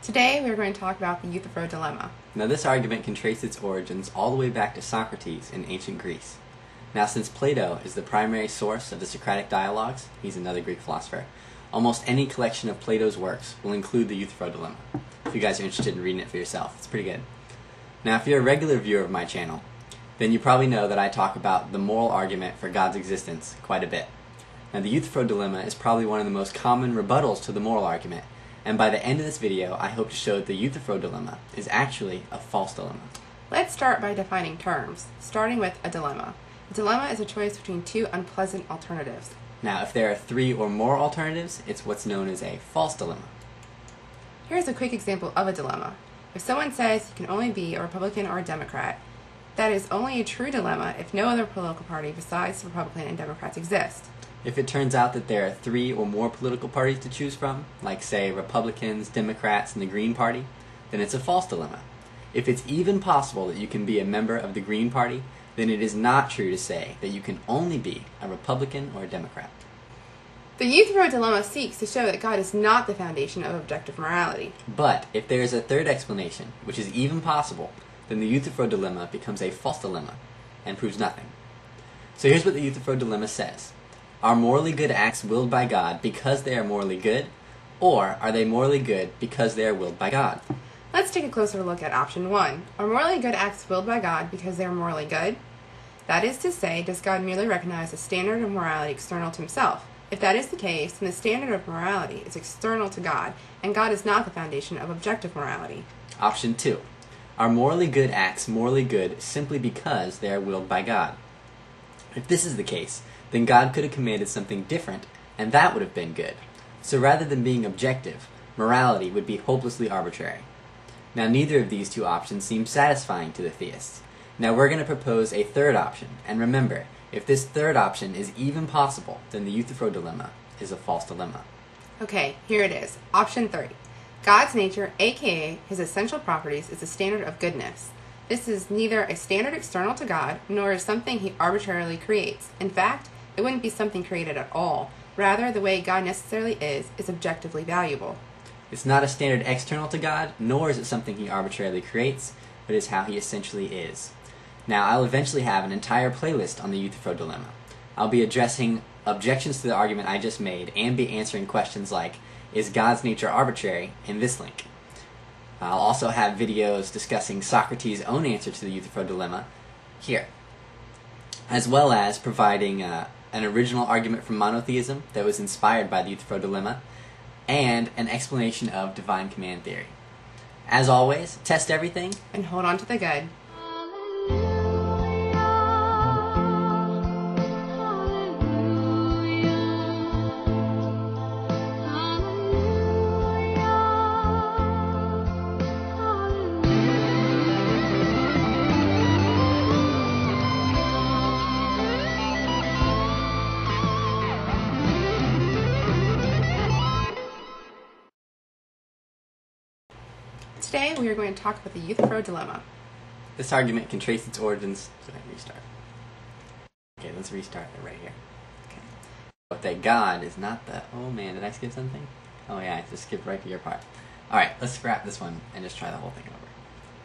Today we are going to talk about the Euthyphro Dilemma. Now this argument can trace its origins all the way back to Socrates in ancient Greece. Now since Plato is the primary source of the Socratic dialogues, he's another Greek philosopher, almost any collection of Plato's works will include the Euthyphro Dilemma. If you guys are interested in reading it for yourself, it's pretty good. Now if you're a regular viewer of my channel, then you probably know that I talk about the moral argument for God's existence quite a bit. Now the Euthyphro Dilemma is probably one of the most common rebuttals to the moral argument, and by the end of this video I hope to show that the Euthyphro Dilemma is actually a false dilemma. Let's start by defining terms, starting with a dilemma. A dilemma is a choice between two unpleasant alternatives. Now if there are three or more alternatives, it's what's known as a false dilemma. Here's a quick example of a dilemma. If someone says you can only be a Republican or a Democrat, that is only a true dilemma if no other political party besides the Republican and Democrats exist. If it turns out that there are three or more political parties to choose from, like say Republicans, Democrats, and the Green Party, then it's a false dilemma. If it's even possible that you can be a member of the Green Party, then it is not true to say that you can only be a Republican or a Democrat. The Euthyphro Dilemma seeks to show that God is not the foundation of objective morality. But if there is a third explanation, which is even possible, then the Euthyphro Dilemma becomes a false dilemma and proves nothing. So here's what the Euthyphro Dilemma says. Are morally good acts willed by God because they are morally good, or are they morally good because they are willed by God? Let's take a closer look at option 1. Are morally good acts willed by God because they are morally good? That is to say, does God merely recognize a standard of morality external to himself? If that is the case, then the standard of morality is external to God, and God is not the foundation of objective morality. Option 2. Are morally good acts morally good simply because they are willed by God? If this is the case, then God could have commanded something different, and that would have been good. So rather than being objective, morality would be hopelessly arbitrary. Now neither of these two options seem satisfying to the theists. Now we're going to propose a third option, and remember, if this third option is even possible, then the Euthyphro Dilemma is a false dilemma. Okay, here it is. Option 3. God's nature, aka his essential properties, is a standard of goodness. This is neither a standard external to God, nor is something he arbitrarily creates. In fact, it wouldn't be something created at all. Rather, the way God necessarily is objectively valuable. It's not a standard external to God, nor is it something he arbitrarily creates, but is how he essentially is. Now, I'll eventually have an entire playlist on the Euthyphro Dilemma. I'll be addressing objections to the argument I just made, and be answering questions like, is God's nature arbitrary, in this link. I'll also have videos discussing Socrates' own answer to the Euthyphro Dilemma here, as well as providing an original argument from monotheism that was inspired by the Euthyphro Dilemma, and an explanation of divine command theory. As always, test everything, and hold on to the good. Today we are going to talk about the Euthyphro Dilemma. This argument can trace its origins. So restart. Okay, let's restart it right here. Okay. But that God is not the... Oh man, did I skip something? Oh yeah, I just skipped right to your part. Alright, let's scrap this one and just try the whole thing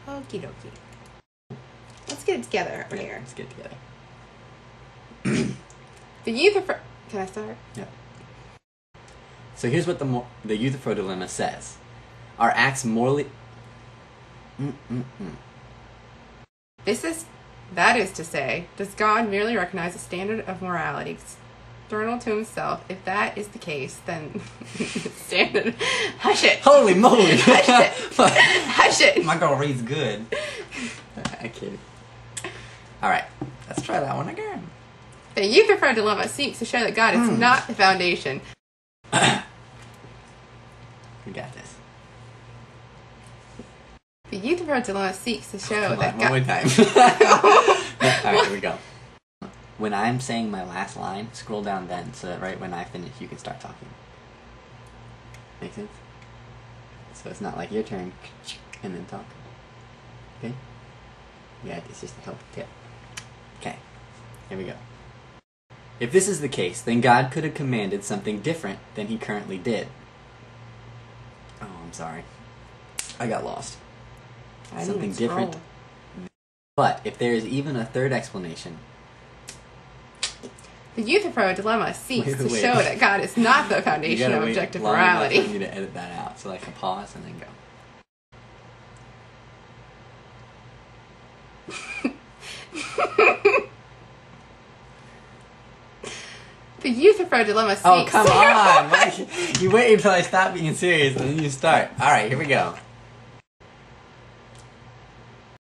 over. Okie dokie. Let's get it together over here. Let's get it together. The Euthyphro... Can I start? Yep. So here's what the Euthyphro Dilemma says. Are acts morally... That is to say, does God merely recognize a standard of morality external to himself? If that is the case, then standard... Hush it! Holy moly! Hush it! Hush it! My girl reads good. I kid. Alright, let's try that one again. The Euthyphro Dilemma seeks to show that God is not the foundation. We got this. The Euthyphro Dilemma seeks to show that God... One more time. Alright, here we go. When I'm saying my last line, scroll down then, so that right when I finish, you can start talking. Make sense? So it's not like your turn, and then talk. Okay? Yeah, it's just a helpful tip. Okay, here we go. If this is the case, then God could have commanded something different than he currently did. Oh, I'm sorry. I got lost. I Something didn't scroll. different. But if there is even a third explanation, The Euthyphro Dilemma seeks Wait. to show that God is not the you foundation gotta of wait objective long enough morality. for me to edit that out. So like a pause and then go. The Euthyphro Dilemma seeks... Oh, come on! You wait until I stop being serious and then you start. Alright, here we go.